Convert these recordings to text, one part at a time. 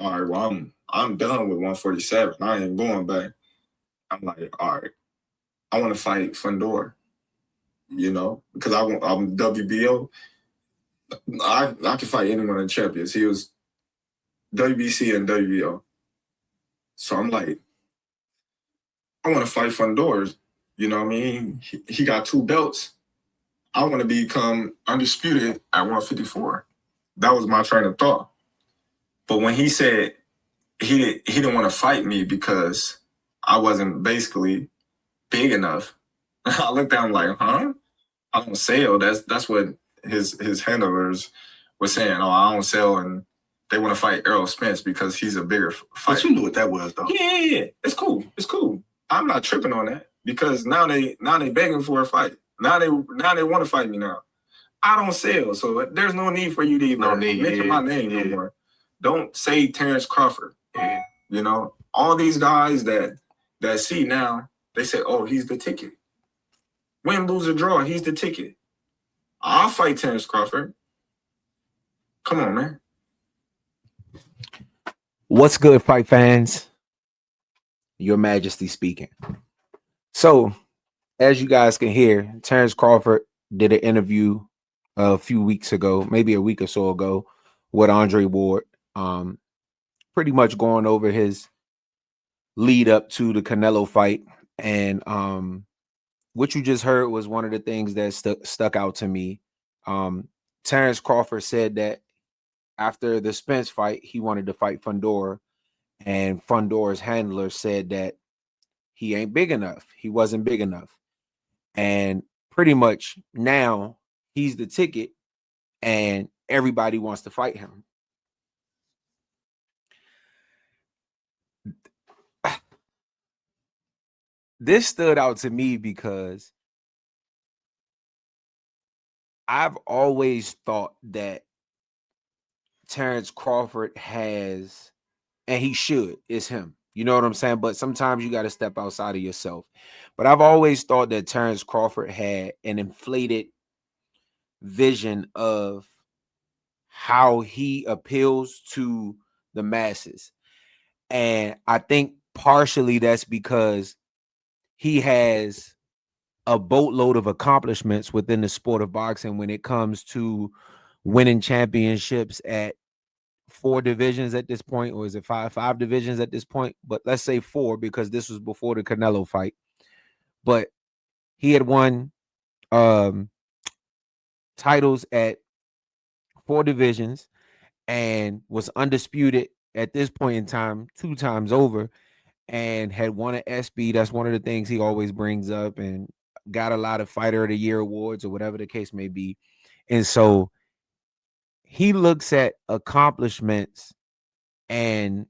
all right, well, I'm done with 147. I ain't going back. I'm like, all right, I want to fight Fundora, because I'm WBO. I can fight anyone in the champions. He was WBC and WBO. So I'm like, I want to fight Fundora. You know what I mean? He got 2 belts. I want to become undisputed at 154. That was my train of thought. But when he said he didn't want to fight me because I wasn't basically big enough, I looked at him like, huh? I don't sell. That's what his handlers were saying. Oh, I don't sell, and they want to fight Errol Spence because he's a bigger fighter. But you knew what that was, though. Yeah. It's cool. I'm not tripping on that because now they begging for a fight. Now they want to fight me now. I don't sell, so there's no need for you to even mention my name no more. Don't say Terence Crawford. Yeah. All these guys that see now, they say, oh, he's the ticket. Win, lose, or draw, he's the ticket. I'll fight Terence Crawford. Come on, man. What's good, fight fans? Your Majesty speaking. So, as you guys can hear, Terence Crawford did an interview a few weeks ago, maybe a week or so ago, with Andre Ward, pretty much going over his lead up to the Canelo fight. And what you just heard was one of the things that stuck out to me. Terence Crawford said that after the Spence fight, he wanted to fight Fundora, and Fundora's handler said that he ain't big enough. He wasn't big enough. And pretty much now he's the ticket and everybody wants to fight him. This stood out to me because I've always thought that Terence Crawford has, and he should, is him. You know what I'm saying? But sometimes you got to step outside of yourself. But I've always thought that Terence Crawford had an inflated vision of how he appeals to the masses. And I think partially that's because he has a boatload of accomplishments within the sport of boxing when it comes to winning championships at 4 divisions at this point, or is it 5 divisions at this point? But let's say 4 because this was before the Canelo fight. But he had won titles at 4 divisions and was undisputed at this point in time 2 times over, and had won an SB. That's one of the things he always brings up, and got a lot of Fighter of the Year awards or whatever the case may be. And so he looks at accomplishments and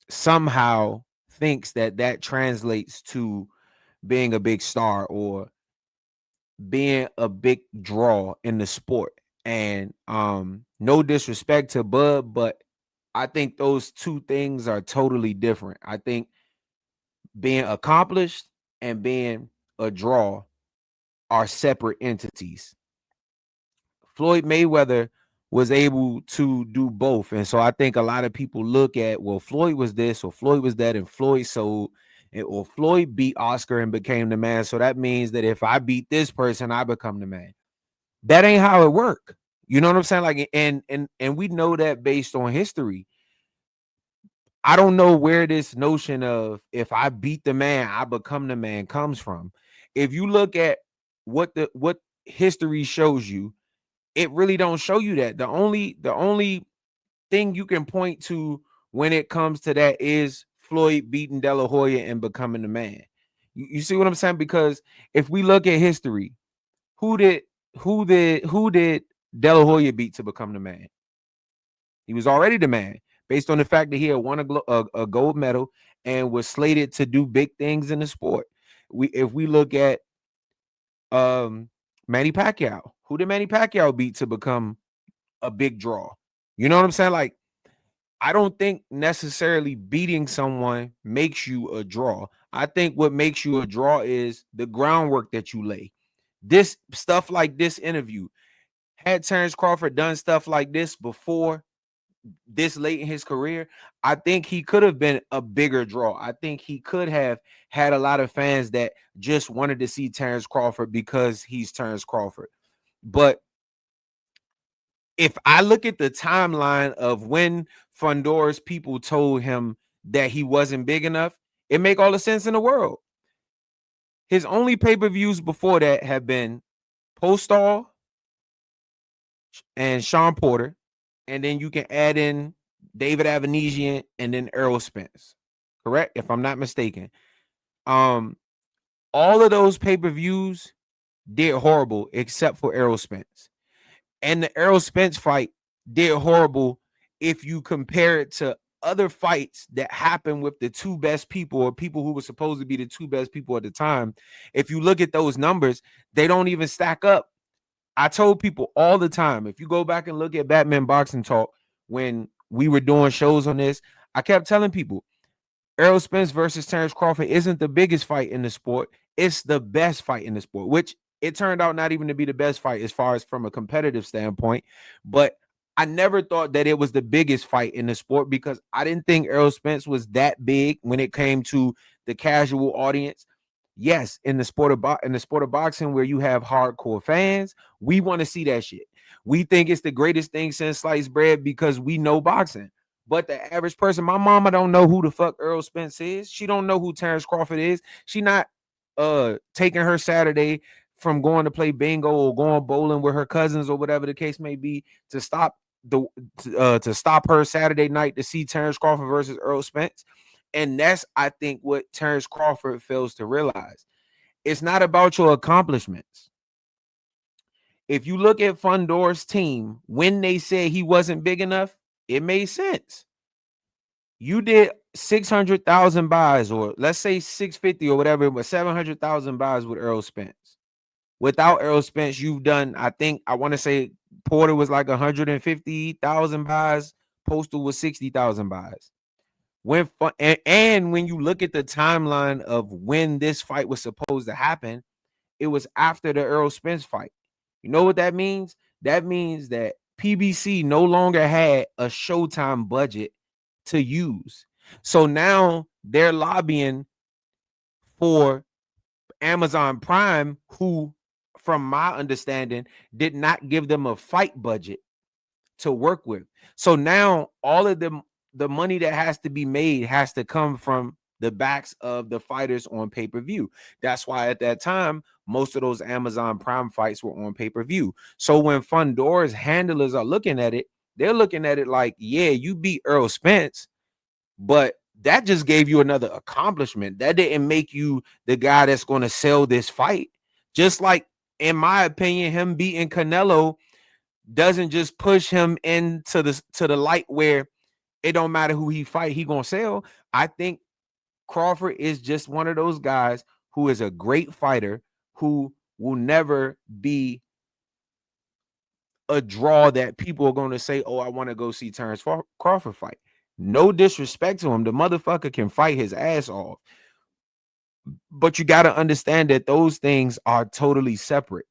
somehow thinks that translates to being a big star or being a big draw in the sport. And no disrespect to Bud, but I think those 2 things are totally different. I think being accomplished and being a draw are separate entities. Floyd Mayweather was able to do both. And so I think a lot of people look at, well, Floyd was this or Floyd was that, and Floyd sold, or Floyd beat Oscar and became the man. So that means that if I beat this person, I become the man. That ain't how it worked. You know what I'm saying? Like, and we know that based on history. I don't know where this notion of if I beat the man, I become the man comes from. If you look at what history shows you, it really don't show you that. The only thing you can point to when it comes to that is Floyd beating De La Hoya and becoming the man. You see what I'm saying? Because if we look at history, who did De La Hoya beat to become the man? He was already the man based on the fact that he had won a gold medal and was slated to do big things in the sport. If we look at Manny Pacquiao, who did Manny Pacquiao beat to become a big draw? You know what I'm saying? Like, I don't think necessarily beating someone makes you a draw. I think what makes you a draw is the groundwork that you lay. This stuff like this interview, had Terence Crawford done stuff like this before this late in his career, I think he could have been a bigger draw. I think he could have had a lot of fans that just wanted to see Terence Crawford because he's Terence Crawford. But if I look at the timeline of when Fundor's people told him that he wasn't big enough, it make all the sense in the world. His only pay-per-views before that have been Postal and Sean Porter, and then you can add in David Avanesian and then Errol Spence. Correct? If I'm not mistaken. All of those pay-per-views did horrible except for Errol Spence. And the Errol Spence fight did horrible if you compare it to other fights that happened with the two best people or people who were supposed to be the two best people at the time. If you look at those numbers, they don't even stack up. I told people all the time, if you go back and look at Batman Boxing Talk, when we were doing shows on this, I kept telling people, Errol Spence versus Terence Crawford isn't the biggest fight in the sport. It's the best fight in the sport, which it turned out not even to be the best fight as far as from a competitive standpoint. But I never thought that it was the biggest fight in the sport because I didn't think Errol Spence was that big when it came to the casual audience. Yes, in the sport of boxing where you have hardcore fans, we want to see that shit. We think it's the greatest thing since sliced bread because we know boxing. But the average person, my mama don't know who the fuck Errol Spence is. She don't know who Terence Crawford is. She not taking her Saturday from going to play bingo or going bowling with her cousins or whatever the case may be to stop her Saturday night to see Terence Crawford versus Errol Spence. And that's, I think, what Terence Crawford fails to realize. It's not about your accomplishments. If you look at Fundor's team, when they said he wasn't big enough, it made sense. You did 600,000 buys, or let's say 650 or whatever, but 700,000 buys with Errol Spence. Without Errol Spence, you've done, I want to say Porter was like 150,000 buys. Postal was 60,000 buys. When you look at the timeline of when this fight was supposed to happen, it was after the Errol Spence fight. You know what that means? That means that PBC no longer had a Showtime budget to use. So now they're lobbying for Amazon Prime, who, from my understanding, did not give them a fight budget to work with. So now all of the money that has to be made has to come from the backs of the fighters on pay-per-view. That's why at that time, most of those Amazon Prime fights were on pay-per-view. So when Fundor's handlers are looking at it, they're looking at it like, yeah, you beat Errol Spence, but that just gave you another accomplishment. That didn't make you the guy that's going to sell this fight. Just like, in my opinion, him beating Canelo doesn't just push him into the light where it don't matter who he fight, he gonna sell. I think Crawford is just one of those guys who is a great fighter who will never be a draw that people are going to say, oh, I want to go see Terence Crawford fight. No disrespect to him. The motherfucker can fight his ass off. But you got to understand that those things are totally separate.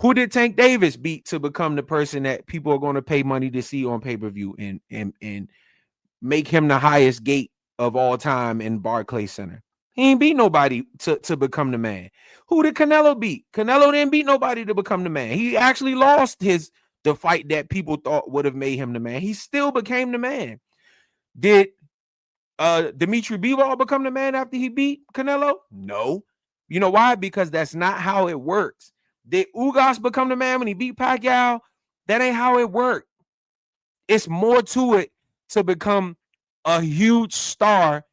Who did Tank Davis beat to become the person that people are going to pay money to see on pay-per-view and make him the highest gate of all time in Barclays Center? He ain't beat nobody to become the man. Who did Canelo beat? Canelo didn't beat nobody to become the man. He actually lost the fight that people thought would have made him the man. He still became the man. Did Dimitri Bivol become the man after he beat Canelo? No. You know why? Because that's not how it works. Did Ugas become the man when he beat Pacquiao? That ain't how it worked. It's more to it to become a huge star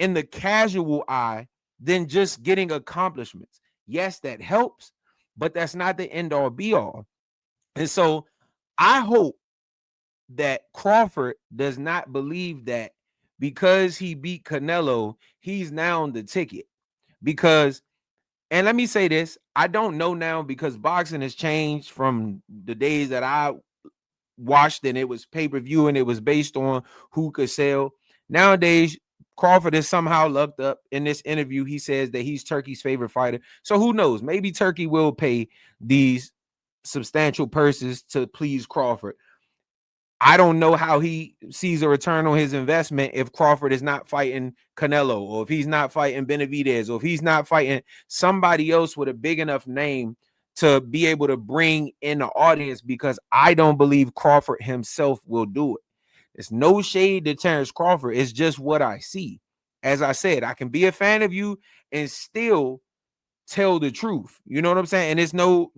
in the casual eye than just getting accomplishments. Yes, that helps, but that's not the end all be all. And so I hope that Crawford does not believe that because he beat Canelo, he's now on the ticket. Because, and let me say this, I don't know now because boxing has changed from the days that I watched and it was pay-per-view and it was based on who could sell. Nowadays, Crawford is somehow lucked up. In this interview, he says that he's Turkey's favorite fighter. So who knows? Maybe Turkey will pay these substantial purses to please Crawford. I don't know how he sees a return on his investment if Crawford is not fighting Canelo, or if he's not fighting Benavidez, or if he's not fighting somebody else with a big enough name to be able to bring in the audience, because I don't believe Crawford himself will do it. It's no shade to Terence Crawford. It's just what I see. As I said, I can be a fan of you and still tell the truth. You know what I'm saying? And it's no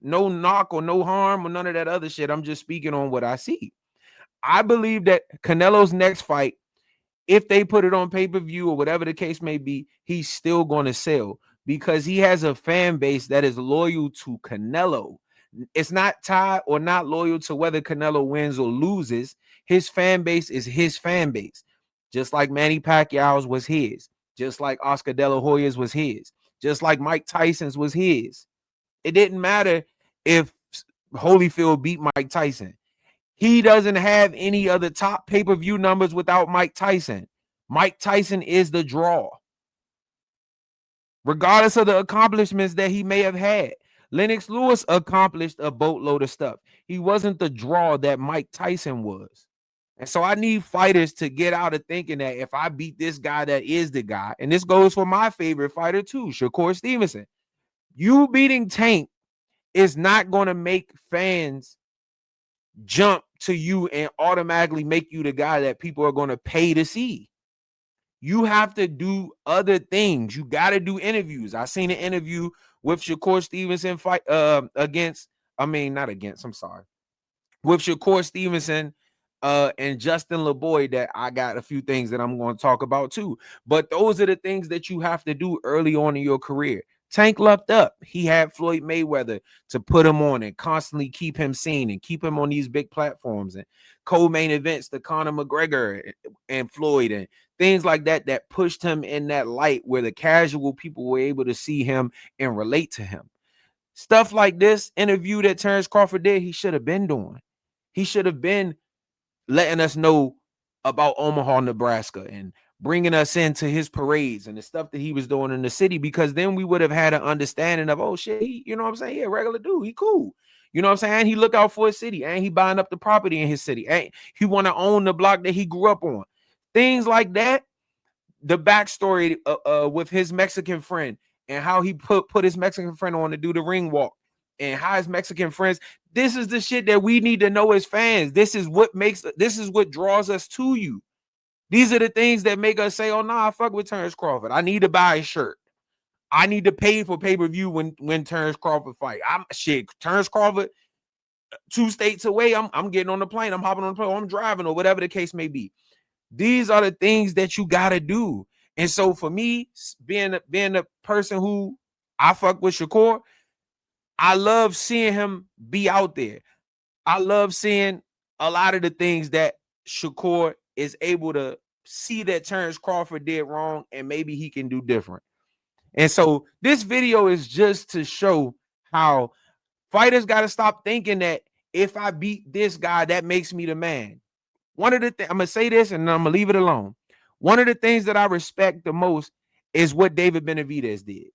knock or no harm or none of that other shit. I'm just speaking on what I see. I believe that Canelo's next fight, if they put it on pay-per-view or whatever the case may be, he's still going to sell because he has a fan base that is loyal to Canelo. It's not tied or not loyal to whether Canelo wins or loses. His fan base is his fan base. Just like Manny Pacquiao's was his. Just like Oscar De La Hoya's was his. Just like Mike Tyson's was his. It didn't matter if Holyfield beat Mike Tyson. He doesn't have any other top pay-per-view numbers without Mike Tyson. Mike Tyson is the draw. Regardless of the accomplishments that he may have had. Lennox Lewis accomplished a boatload of stuff. He wasn't the draw that Mike Tyson was. And so I need fighters to get out of thinking that if I beat this guy, that is the guy. And this goes for my favorite fighter too, Shakur Stevenson. You beating Tank is not going to make fans jump to you and automatically make you the guy that people are going to pay to see. You have to do other things. You got to do interviews. I seen an interview with Shakur Stevenson with Shakur Stevenson and Justin LeBoy that I got a few things that I'm going to talk about too. But those are the things that you have to do early on in your career. Tank lucked up. He had Floyd Mayweather to put him on and constantly keep him seen and keep him on these big platforms and co-main events to Conor McGregor and Floyd and things like that that pushed him in that light where the casual people were able to see him and relate to him. Stuff like this interview that Terence Crawford did, he should have been doing. He should have been letting us know about Omaha, Nebraska, and bringing us into his parades and the stuff that he was doing in the city, because then we would have had an understanding of, oh shit, you know what I'm saying? Yeah, regular dude, he cool. You know what I'm saying? He look out for his city, and he buying up the property in his city, and he want to own the block that he grew up on. Things like that. The backstory with his Mexican friend and how he put his Mexican friend on to do the ring walk, and how his Mexican friends. This is the shit that we need to know as fans. This is what draws us to you. These are the things that make us say, oh, nah, I fuck with Terence Crawford. I need to buy a shirt. I need to pay for pay-per-view when Terence Crawford fight. Terence Crawford, 2 states away, I'm getting on the plane. I'm hopping on the plane. I'm driving or whatever the case may be. These are the things that you got to do. And so for me, being the person who I fuck with Shakur, I love seeing him be out there. I love seeing a lot of the things that Shakur is able to see that Terence Crawford did wrong and maybe he can do different. And so this video is just to show how fighters got to stop thinking that if I beat this guy, that makes me the man. One of the things, I'm going to say this and I'm going to leave it alone. One of the things that I respect the most is what David Benavidez did.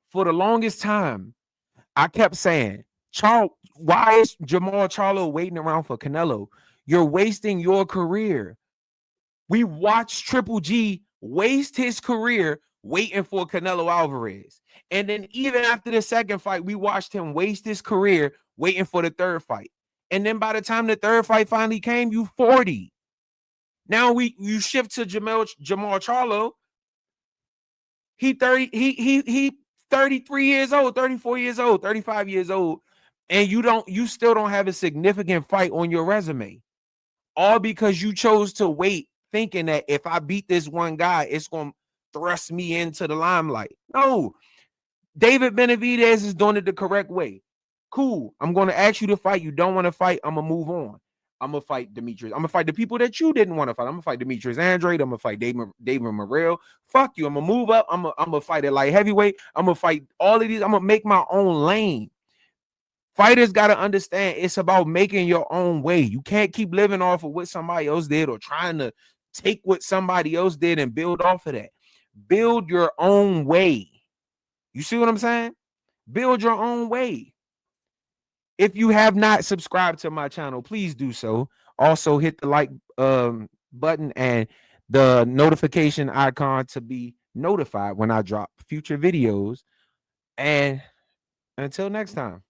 For the longest time, I kept saying, why is Jamal Charlo waiting around for Canelo? You're wasting your career. We watched Triple G waste his career waiting for Canelo Alvarez. And then even after the second fight, we watched him waste his career waiting for the third fight. And then by the time the third fight finally came, you 40. Now you shift to Jamal Charlo. He 33 years old, 34 years old, 35 years old, and you still don't have a significant fight on your resume. All because you chose to wait, thinking that if I beat this one guy, it's going to thrust me into the limelight. No. David Benavidez is doing it the correct way. Cool. I'm going to ask you to fight. You don't want to fight. I'm going to move on. I'm going to fight Demetrius. I'm going to fight the people that you didn't want to fight. I'm going to fight Demetrius Andrade. I'm going to fight David Morrell. Fuck you. I'm going to move up. I'm going to fight at light heavyweight. I'm going to fight all of these. I'm going to make my own lane. Fighters got to understand it's about making your own way. You can't keep living off of what somebody else did or trying to take what somebody else did and build off of that. Build your own way. You see what I'm saying? Build your own way. If you have not subscribed to my channel, please do so. Also, hit the like button and the notification icon to be notified when I drop future videos. And until next time.